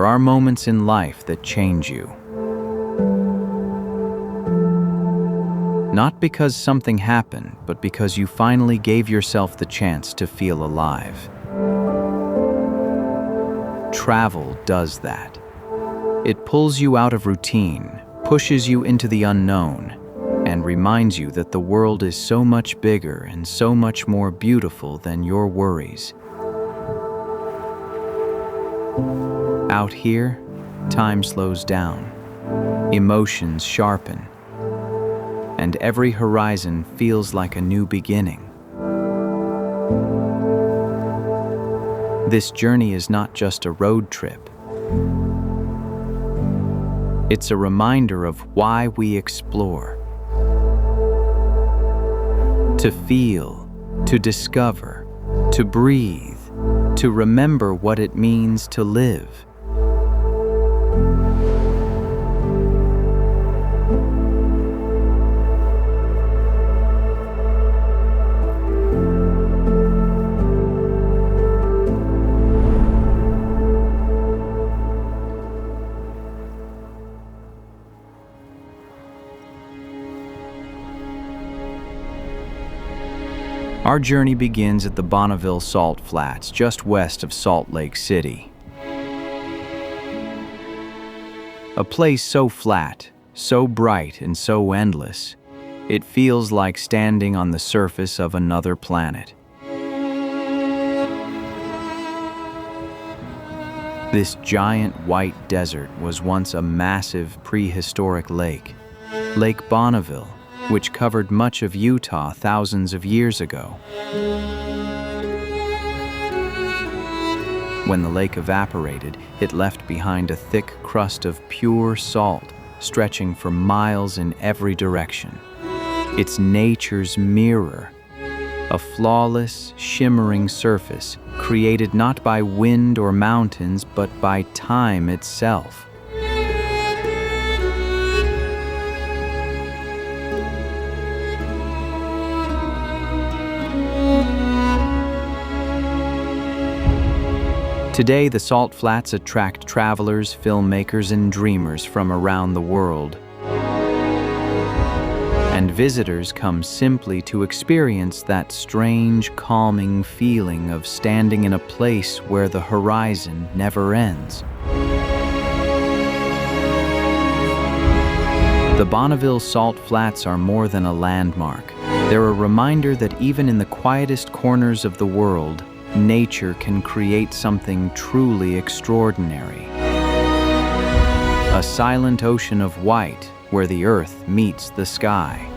are moments in life that change you. Not because something happened, but because you finally gave yourself the chance to feel alive. Travel does that. It pulls you out of routine, pushes you into the unknown, and reminds you that the world is so much bigger and so much more beautiful than your worries. Out here, time slows down, emotions sharpen, and every horizon feels like a new beginning. This journey is not just a road trip. It's a reminder of why we explore. To feel, to discover, to breathe, to remember what it means to live. Our journey begins at the Bonneville Salt Flats, just west of Salt Lake City. A place so flat, so bright, and so endless, it feels like standing on the surface of another planet. This giant white desert was once a massive prehistoric lake, Lake Bonneville, which covered much of Utah thousands of years ago. When the lake evaporated, it left behind a thick crust of pure salt, stretching for miles in every direction. It's nature's mirror, a flawless, shimmering surface created not by wind or mountains, but by time itself. Today, the Salt Flats attract travelers, filmmakers, and dreamers from around the world. And visitors come simply to experience that strange, calming feeling of standing in a place where the horizon never ends. The Bonneville Salt Flats are more than a landmark. They're a reminder that even in the quietest corners of the world, nature can create something truly extraordinary. A silent ocean of white where the earth meets the sky.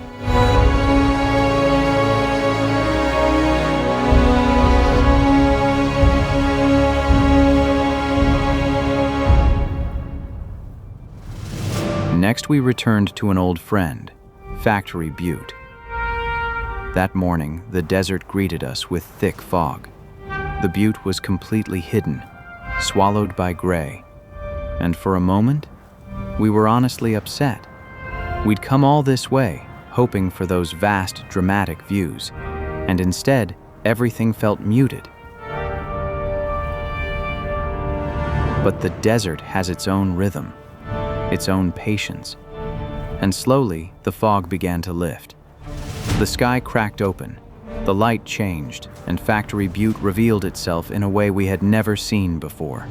Next, we returned to an old friend, Factory Butte. That morning, the desert greeted us with thick fog. The butte was completely hidden, swallowed by gray. And for a moment, we were honestly upset. We'd come all this way, hoping for those vast, dramatic views, and instead, everything felt muted. But the desert has its own rhythm, its own patience. And slowly, the fog began to lift. The sky cracked open. The light changed, and Factory Butte revealed itself in a way we had never seen before.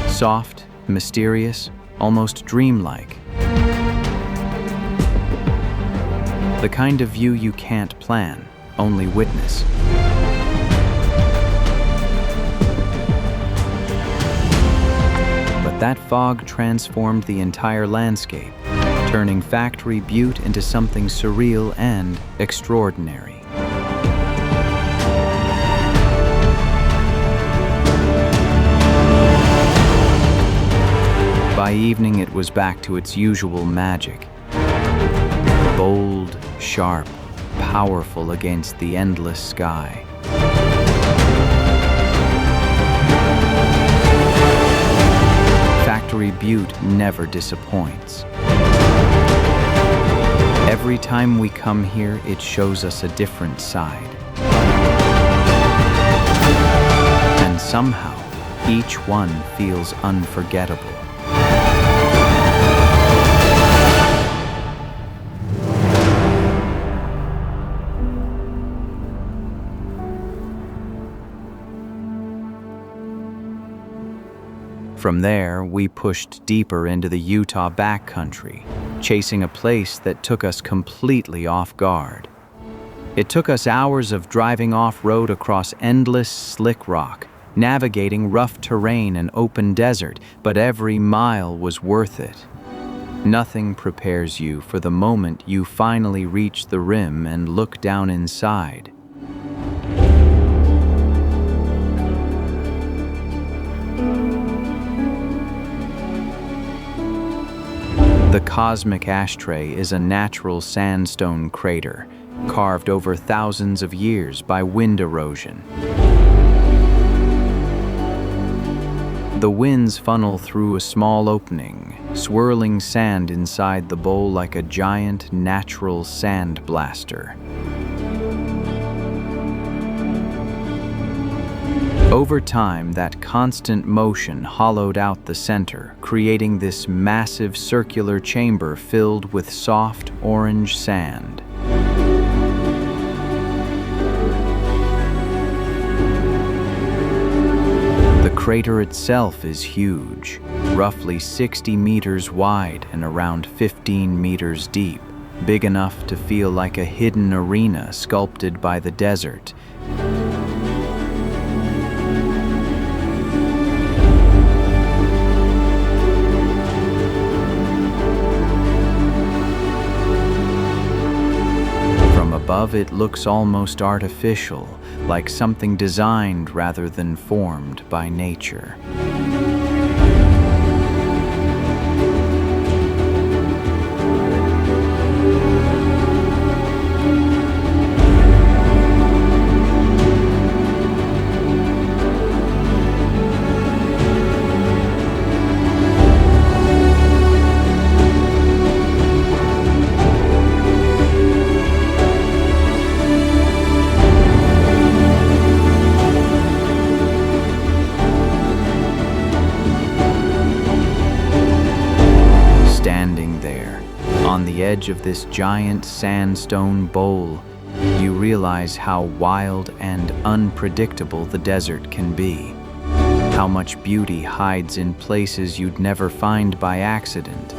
Soft, mysterious, almost dreamlike. The kind of view you can't plan, only witness. But that fog transformed the entire landscape, turning Factory Butte into something surreal and extraordinary. By evening, it was back to its usual magic. Bold, sharp, powerful against the endless sky. Factory Butte never disappoints. Every time we come here, it shows us a different side. And somehow, Each one feels unforgettable. From there, we pushed deeper into the Utah backcountry, chasing a place that took us completely off guard. It took us hours of driving off-road across endless slick rock, navigating rough terrain and open desert, but every mile was worth it. Nothing prepares you for the moment you finally reach the rim and look down inside. The cosmic ashtray is a natural sandstone crater, carved over thousands of years by wind erosion. The winds funnel through a small opening, swirling sand inside the bowl like a giant natural sand blaster. Over time, that constant motion hollowed out the center, creating this massive circular chamber filled with soft orange sand. The crater itself is huge, roughly 60 meters wide and around 15 meters deep, big enough to feel like a hidden arena sculpted by the desert. Above, it looks almost artificial, like something designed rather than formed by nature. On the edge of this giant sandstone bowl, you realize how wild and unpredictable the desert can be. How much beauty hides in places you'd never find by accident.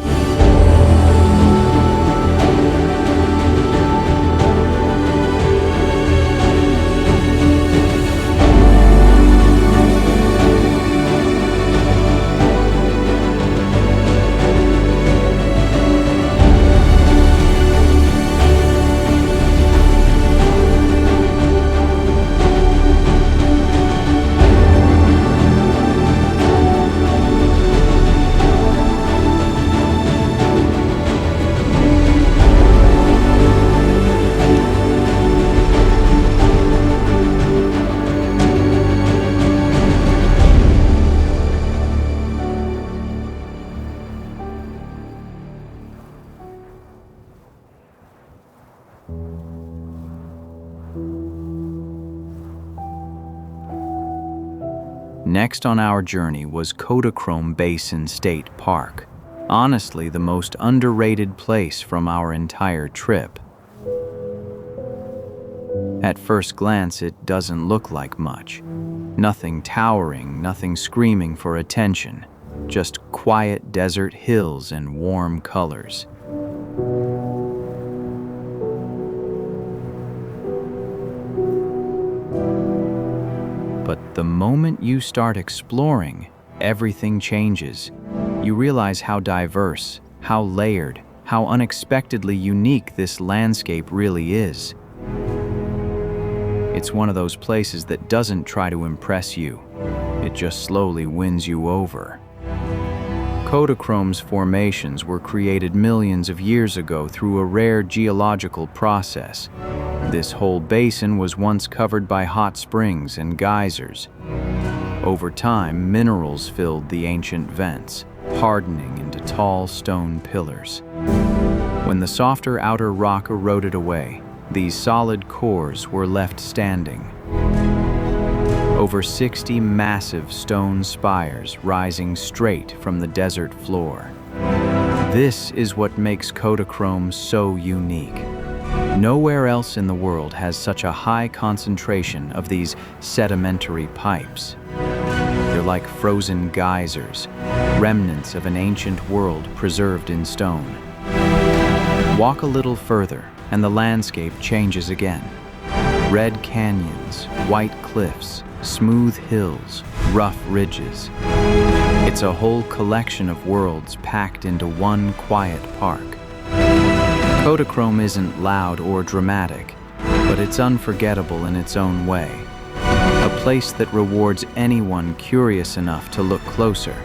Next on our journey was Kodachrome Basin State Park, honestly the most underrated place from our entire trip. At first glance, it doesn't look like much. Nothing towering, nothing screaming for attention, just quiet desert hills and warm colors. But the moment you start exploring, everything changes. You realize how diverse, how layered, how unexpectedly unique this landscape really is. It's one of those places that doesn't try to impress you. It just slowly wins you over. Kodachrome's formations were created millions of years ago through a rare geological process. This whole basin was once covered by hot springs and geysers. Over time, minerals filled the ancient vents, hardening into tall stone pillars. When the softer outer rock eroded away, these solid cores were left standing. Over over 60 massive stone spires rising straight from the desert floor. This is what makes Kodachrome so unique. Nowhere else in the world has such a high concentration of these sedimentary pipes. They're like frozen geysers, remnants of an ancient world preserved in stone. Walk a little further, and the landscape changes again. Red canyons, white cliffs, smooth hills, rough ridges. It's a whole collection of worlds packed into one quiet park. Kodachrome isn't loud or dramatic, but it's unforgettable in its own way. A place that rewards anyone curious enough to look closer.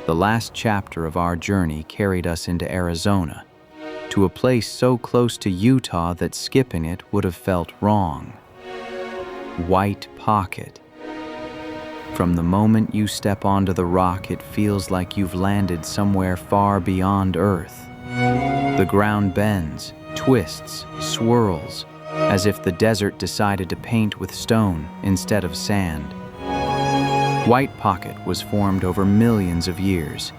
The last chapter of our journey carried us into Arizona, to a place so close to Utah that skipping it would have felt wrong. White Pocket. From the moment you step onto the rock, it feels like you've landed somewhere far beyond Earth. The ground bends, twists, swirls, as if the desert decided to paint with stone instead of sand. White Pocket was formed over millions of years.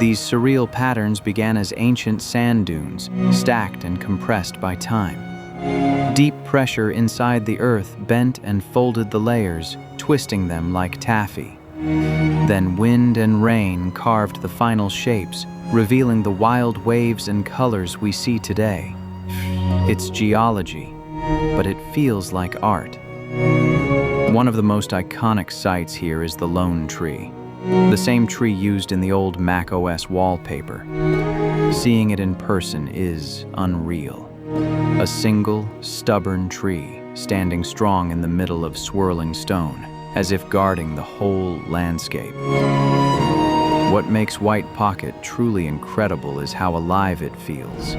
These surreal patterns began as ancient sand dunes, stacked and compressed by time. Deep pressure inside the earth bent and folded the layers, twisting them like taffy. Then wind and rain carved the final shapes, revealing the wild waves and colors we see today. It's geology, but it feels like art. One of the most iconic sights here is the lone tree, the same tree used in the old macOS wallpaper. Seeing it in person is unreal. A single, stubborn tree standing strong in the middle of swirling stone, as if guarding the whole landscape. What makes White Pocket truly incredible is how alive it feels.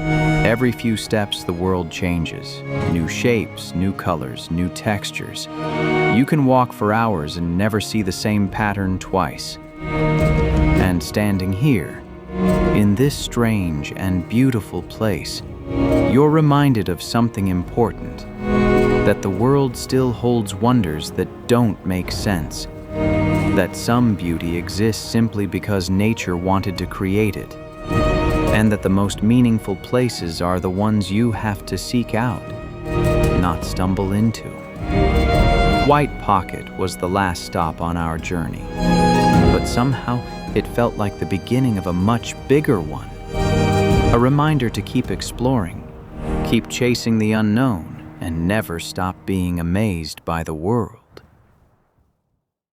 Every few steps, the world changes. New shapes, new colors, new textures. You can walk for hours and never see the same pattern twice. And standing here, in this strange and beautiful place, you're reminded of something important, that the world still holds wonders that don't make sense, that some beauty exists simply because nature wanted to create it, and that the most meaningful places are the ones you have to seek out, not stumble into. White Pocket was the last stop on our journey, but somehow it felt like the beginning of a much bigger one. A reminder to keep exploring, keep chasing the unknown, and never stop being amazed by the world.